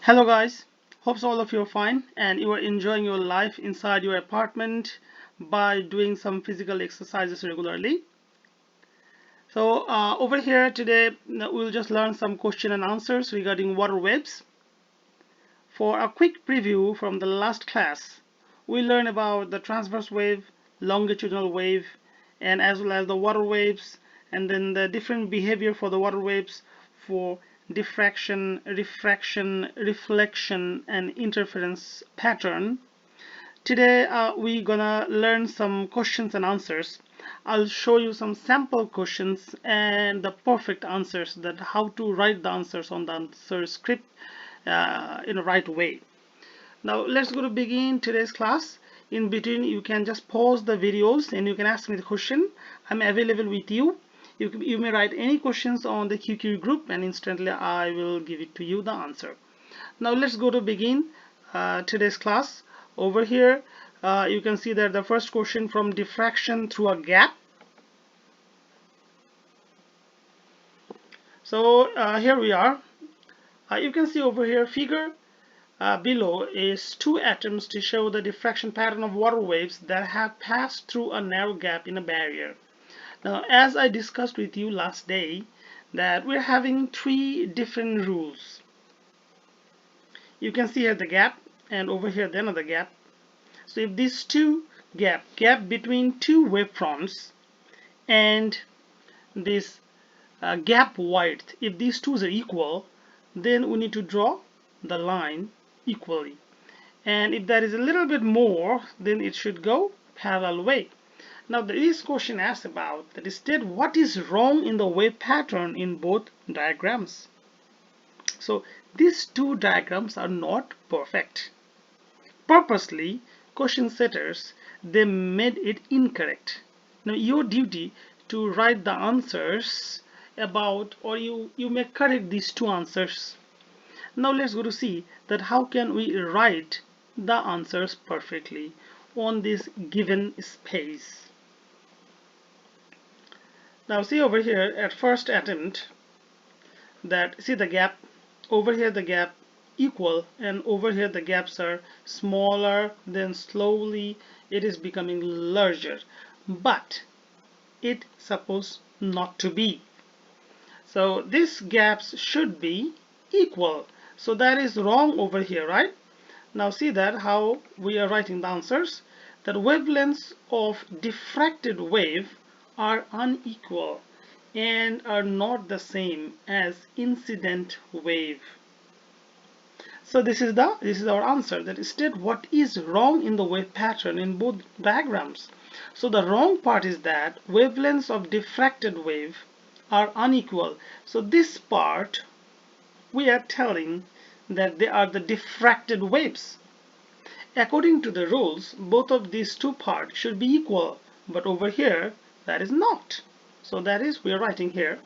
Hello guys, hopes all of you are fine and you are enjoying your life inside your apartment by doing some physical exercises regularly. So over here today we'll just learn some question and answers regarding water waves. For a quick preview from the last class, we learned about the transverse wave, longitudinal wave, and as well as the water waves, and then the different behavior for the water waves for diffraction, refraction, reflection, and interference pattern. Today we're gonna learn some questions and answers. I'll show you some sample questions and the perfect answers, that how to write the answers on the answer script in the right way. Now let's go to begin today's class. In between you can just pause the videos and you can ask me the question. I'm available with you. You may write any questions on the QQ group and instantly I will give it to you the answer. Now let's go to begin today's class. Over here you can see that the first question from diffraction through a gap. So here we are. You can see over here figure below is two atoms to show the diffraction pattern of water waves that have passed through a narrow gap in a barrier. Now, as I discussed with you last day, that we're having three different rules. You can see here the gap, and over here the another gap. So if these two gap between two wavefronts, and this gap width, if these two are equal, then we need to draw the line equally, and if there is a little bit more, then it should go parallel way. Now this question asks about that instead what is wrong in the wave pattern in both diagrams. So these two diagrams are not perfect. Purposely question setters, they made it incorrect. Now your duty to write the answers about, or you may correct these two answers. Now let's go to see that how can we write the answers perfectly on this given space. Now see over here at first attempt, that see the gap over here, the gap equal, and over here the gaps are smaller, then slowly it is becoming larger, but it's supposed not to be. So these gaps should be equal. So that is wrong over here, right? Now see that how we are writing the answers, that wavelengths of diffracted wave are unequal and are not the same as incident wave. So this is our answer, that instead what is wrong in the wave pattern in both diagrams. So the wrong part is that wavelengths of diffracted wave are unequal. So this part we are telling that they are the diffracted waves. According to the rules, both of these two parts should be equal, but over here that is not. So that is, we are writing here.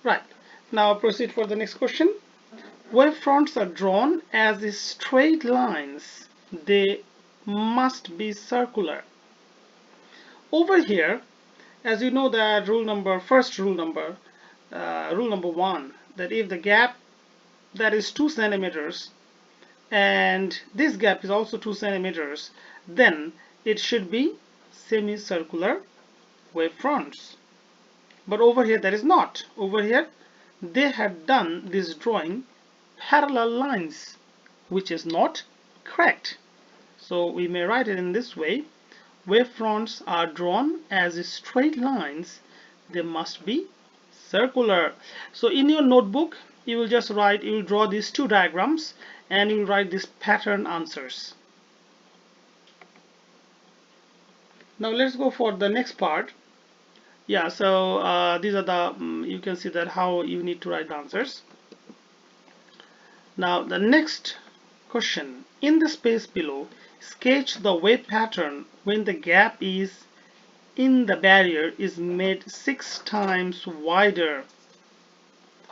Right, now proceed for the next question. Wavefronts are drawn as straight lines. They must be circular. Over here, as you know, that rule number one, that if the gap that is 2 centimeters and this gap is also 2 centimeters, then it should be semicircular wavefronts. But over here that is not. Over here they had done this drawing parallel lines, which is not correct. So we may write it in this way: wavefronts are drawn as straight lines. They must be circular. So in your notebook you will just write, you will draw these two diagrams and you will write these pattern answers. Now let's go for the next part. Yeah, so these are the you can see that how you need to write the answers. Now the next question, in the space below, sketch the wave pattern when the gap is in the barrier is made 6 times wider.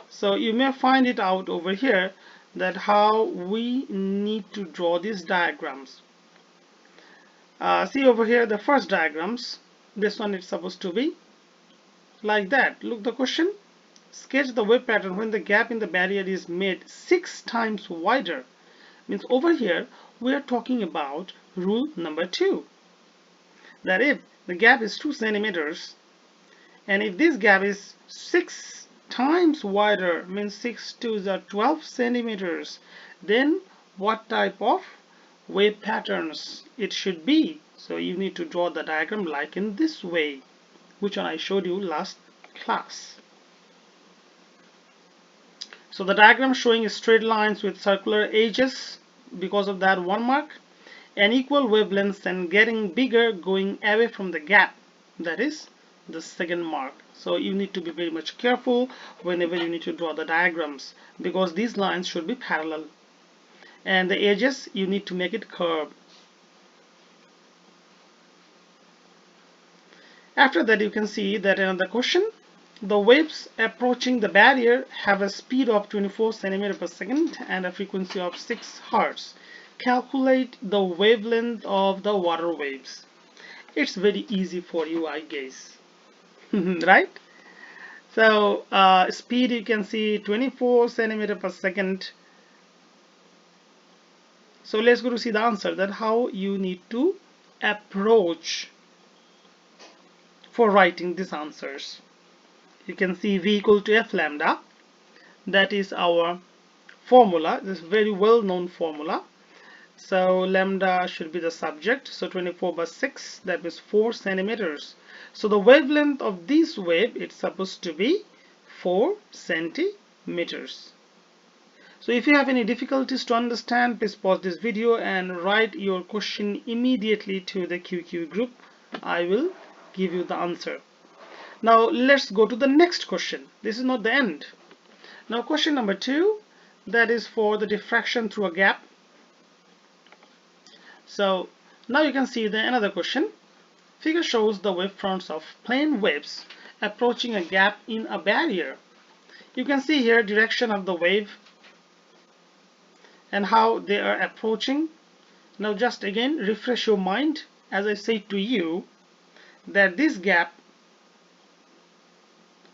So you may find it out over here that how we need to draw these diagrams. See over here the first diagrams, this one is supposed to be like that. Look the question, sketch the wave pattern when the gap in the barrier is made 6 times wider. Means over here we are talking about rule number 2, that if the gap is 2 centimeters and if this gap is 6 times wider, means 6 2s are 12 centimeters, then what type of wave patterns it should be? So you need to draw the diagram like in this way, which one I showed you last class. So the diagram showing straight lines with circular edges, because of that 1 mark, and equal wavelengths and getting bigger going away from the gap, that is the second mark. So you need to be very much careful whenever you need to draw the diagrams, because these lines should be parallel and the edges you need to make it curved. After that, you can see that in the question, the waves approaching the barrier have a speed of 24 centimeters per second and a frequency of 6 Hz. Calculate the wavelength of the water waves. It's very easy for you, I guess. Right? So speed, you can see 24 centimeters per second. So let's go to see the answer, that how you need to approach for writing these answers. You can see V equal to F lambda. That is our formula. This very well known formula. So lambda should be the subject. So 24 by 6, that is 4 centimeters. So the wavelength of this wave, it's supposed to be 4 centimeters. So if you have any difficulties to understand, please pause this video and write your question immediately to the QQ group. I will give you the answer. Now let's go to the next question. This is not the end. Now question number 2, that is for the diffraction through a gap. So now you can see another question. Figure shows the wavefronts of plane waves approaching a gap in a barrier. You can see here direction of the wave and how they are approaching. Now just again refresh your mind, as I said to you, that this gap,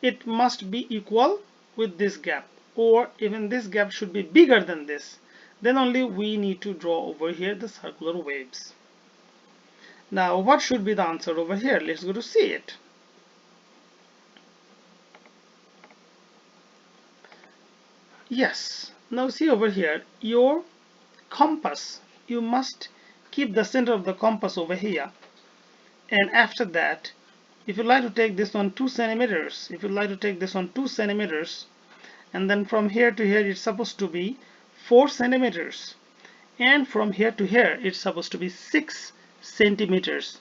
it must be equal with this gap, or even this gap should be bigger than this. Then only we need to draw over here the circular waves. Now what should be the answer over here? Let's go to see it. Yes, now see over here, your compass, you must keep the center of the compass over here, and after that, if you like to take this one 2 centimeters, if you like to take this one 2 centimeters, and then from here to here it's supposed to be 4 centimeters, and from here to here it's supposed to be 6 centimeters,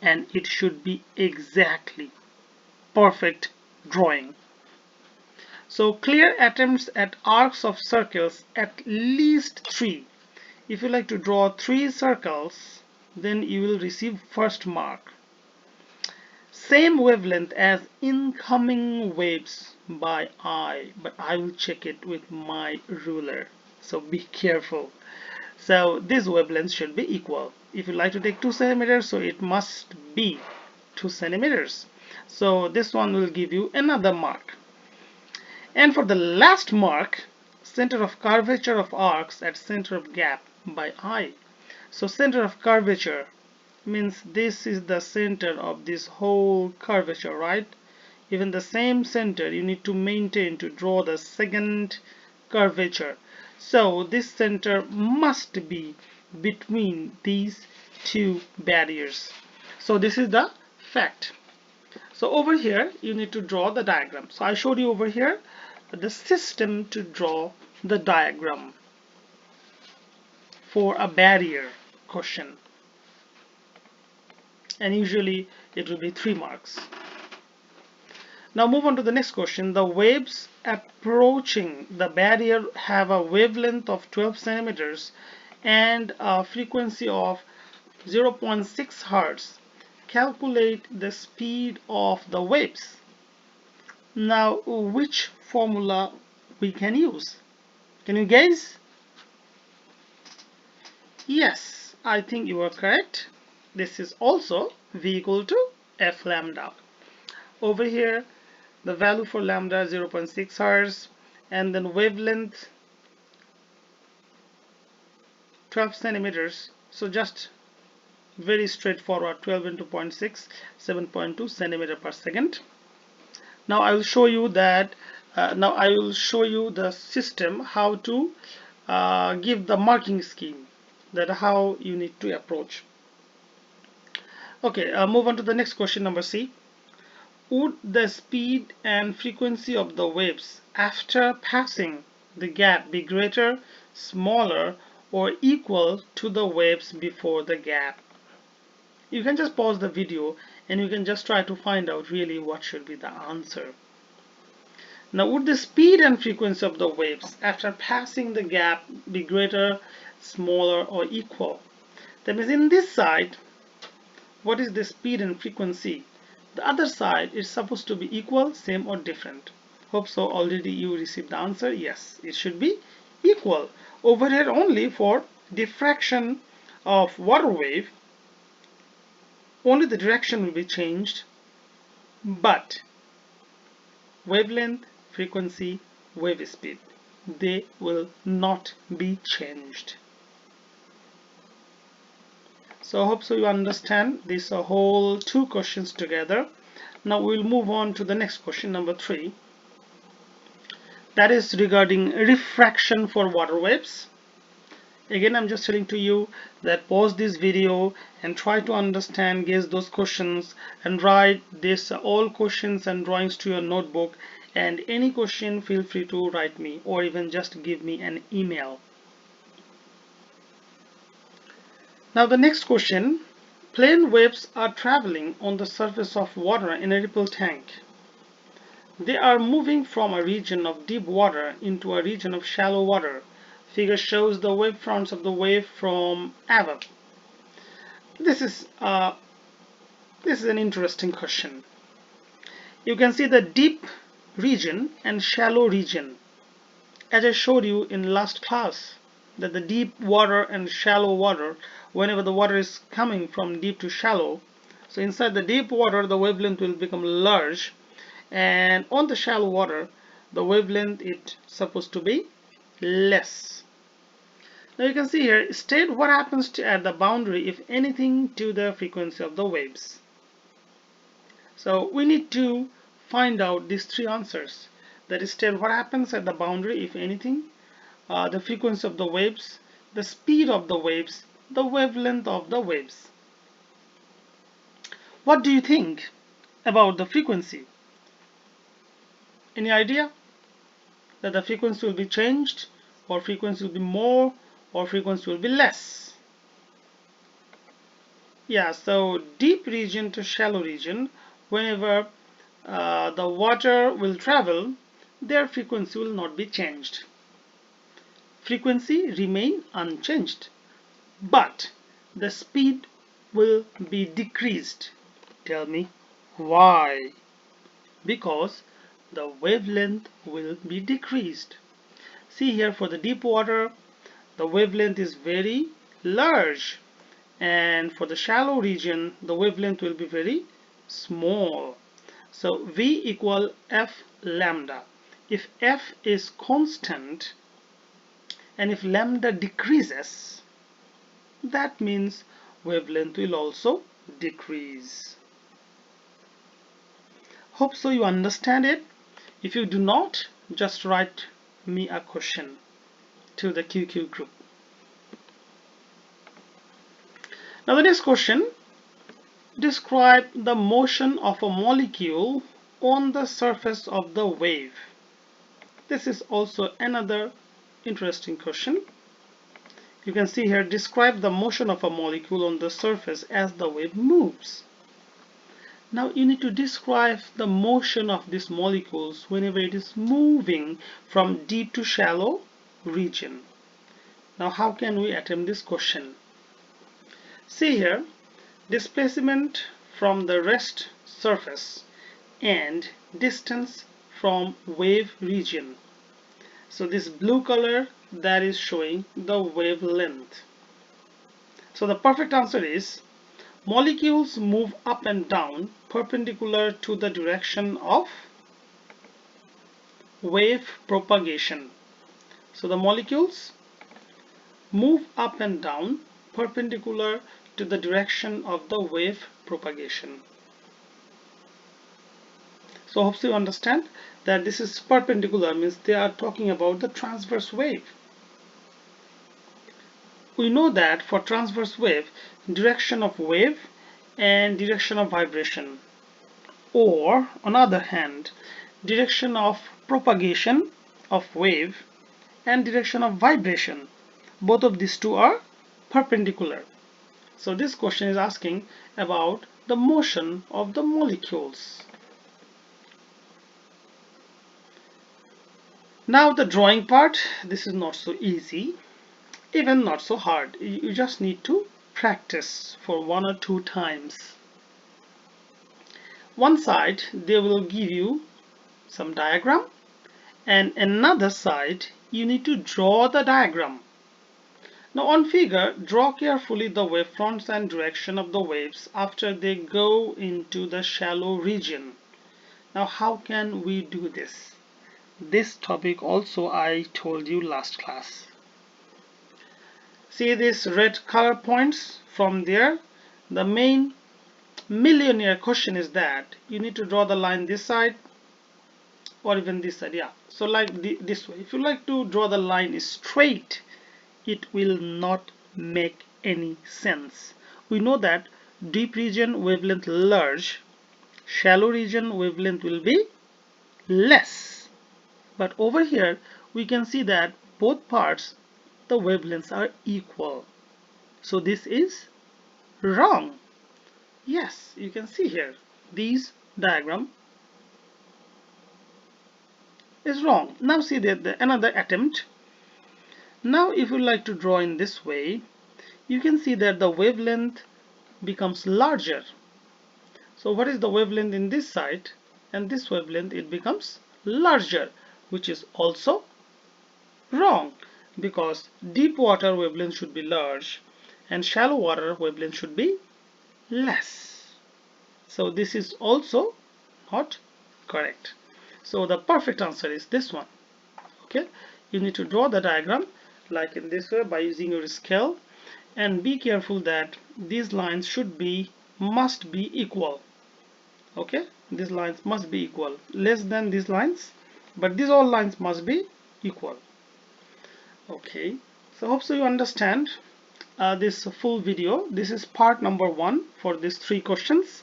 and it should be exactly perfect drawing. So clear attempts at arcs of circles at least 3. If you like to draw 3 circles, then you will receive first mark. Same wavelength as incoming waves by eye, but I will check it with my ruler, so be careful. So this wavelength should be equal. If you like to take 2 centimeters, so it must be 2 centimeters. So this one will give you another mark. And for the last mark, center of curvature of arcs at center of gap by eye. So center of curvature means this is the center of this whole curvature, right? Even the same center you need to maintain to draw the second curvature. So this center must be between these two barriers. So this is the fact. So over here you need to draw the diagram. So I showed you over here the system to draw the diagram for a barrier question, and usually it will be 3 marks. Now move on to the next question. The waves approaching the barrier have a wavelength of 12 centimeters and a frequency of 0.6 Hz. Calculate the speed of the waves. Now which formula we can use? Can you guess? Yes, I think you are correct. This is also V equal to F lambda. Over here the value for lambda 0.6 hertz, and then wavelength 12 centimeters. So just very straightforward, 12 into 0.6, 7.2 centimeter per second. Now I will show you that the system how to give the marking scheme, that how you need to approach. Okay, move on to the next question, number C. Would the speed and frequency of the waves after passing the gap be greater, smaller, or equal to the waves before the gap? You can just pause the video and you can just try to find out really what should be the answer. Now, would the speed and frequency of the waves after passing the gap be greater, smaller, or equal? That means in this side, what is the speed and frequency? The other side is supposed to be equal, same, or different. Hope so already you received the answer. Yes, it should be equal. Over here only for diffraction of water wave, only the direction will be changed, but wavelength, frequency, wave speed, they will not be changed. So I hope so you understand these whole two questions together. Now we'll move on to the next question, number 3. That is regarding refraction for water waves. Again, I'm just telling to you that pause this video and try to understand, guess those questions, and write this all questions and drawings to your notebook. And any question, feel free to write me or even just give me an email. Now the next question, plane waves are traveling on the surface of water in a ripple tank. They are moving from a region of deep water into a region of shallow water. Figure shows the wave fronts of the wave from above. This is an interesting question. You can see the deep region and shallow region. As I showed you in last class, that the deep water and shallow water, whenever the water is coming from deep to shallow, so inside the deep water the wavelength will become large, and on the shallow water the wavelength is supposed to be less. Now you can see here, state what happens at the boundary, if anything, to the frequency of the waves. So we need to find out these three answers. That is, state what happens at the boundary, if anything, the frequency of the waves, the speed of the waves, the wavelength of the waves. What do you think about the frequency? Any idea that the frequency will be changed, or frequency will be more, or frequency will be less? Yeah, so deep region to shallow region, whenever the water will travel, their frequency will not be changed. Frequency remain unchanged, but the speed will be decreased. Tell me why? Because the wavelength will be decreased. See here, for the deep water the wavelength is very large, and for the shallow region the wavelength will be very small. So V equal F lambda. If F is constant and if lambda decreases, that means wavelength will also decrease. Hope so you understand it. If you do not, just write me a question to the QQ group. Now the next question, describe the motion of a molecule on the surface of the wave. This is also another interesting question. You can see here, describe the motion of a molecule on the surface as the wave moves. Now you need to describe the motion of these molecules whenever it is moving from deep to shallow region. Now how can we attempt this question? See here, displacement from the rest surface and distance from wave region. So this blue color, that is showing the wavelength. So the perfect answer is, molecules move up and down perpendicular to the direction of wave propagation. So the molecules move up and down perpendicular to the direction of the wave propagation. So hope you understand that this is perpendicular, means they are talking about the transverse wave. We know that for transverse wave, direction of wave and direction of vibration, or on the other hand, direction of propagation of wave and direction of vibration, both of these two are perpendicular. So this question is asking about the motion of the molecules. Now the drawing part, this is not so easy, even not so hard. You just need to practice for 1 or 2 times. One side they will give you some diagram, and another side you need to draw the diagram. Now on figure, draw carefully the wavefronts and direction of the waves after they go into the shallow region. Now how can we do this? This topic also I told you last class. See these red color points from there? The main millionaire question is that you need to draw the line this side or even this side. Yeah, so like this way. If you like to draw the line straight, it will not make any sense. We know that deep region wavelength large, shallow region wavelength will be less. But over here we can see that both parts the wavelengths are equal. So this is wrong. Yes, you can see here these diagram is wrong. Now see the another attempt. Now if you like to draw in this way, you can see that the wavelength becomes larger. So what is the wavelength in this side, and this wavelength it becomes larger, which is also wrong, because deep water wavelength should be large and shallow water wavelength should be less. So this is also not correct. So the perfect answer is this one. Okay, you need to draw the diagram like in this way by using your scale, and be careful that these lines must be equal. Okay, these lines must be equal, less than these lines, but these all lines must be equal. Okay, so hope so you understand this full video. This is part number 1 for these 3 questions,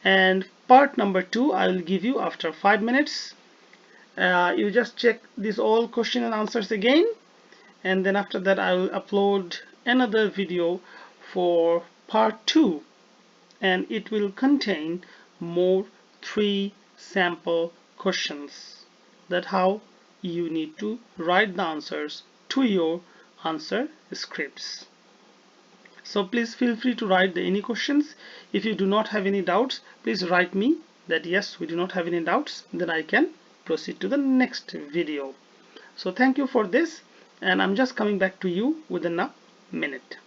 and part number 2 I will give you after 5 minutes. You just check these all question and answers again, and then after that I will upload another video for part 2, and it will contain more 3 sample questions. That's how you need to write the answers to your answer scripts. So please feel free to write any questions. If you do not have any doubts, please write me that yes, we do not have any doubts, then I can proceed to the next video. So thank you for this, and I'm just coming back to you within a minute.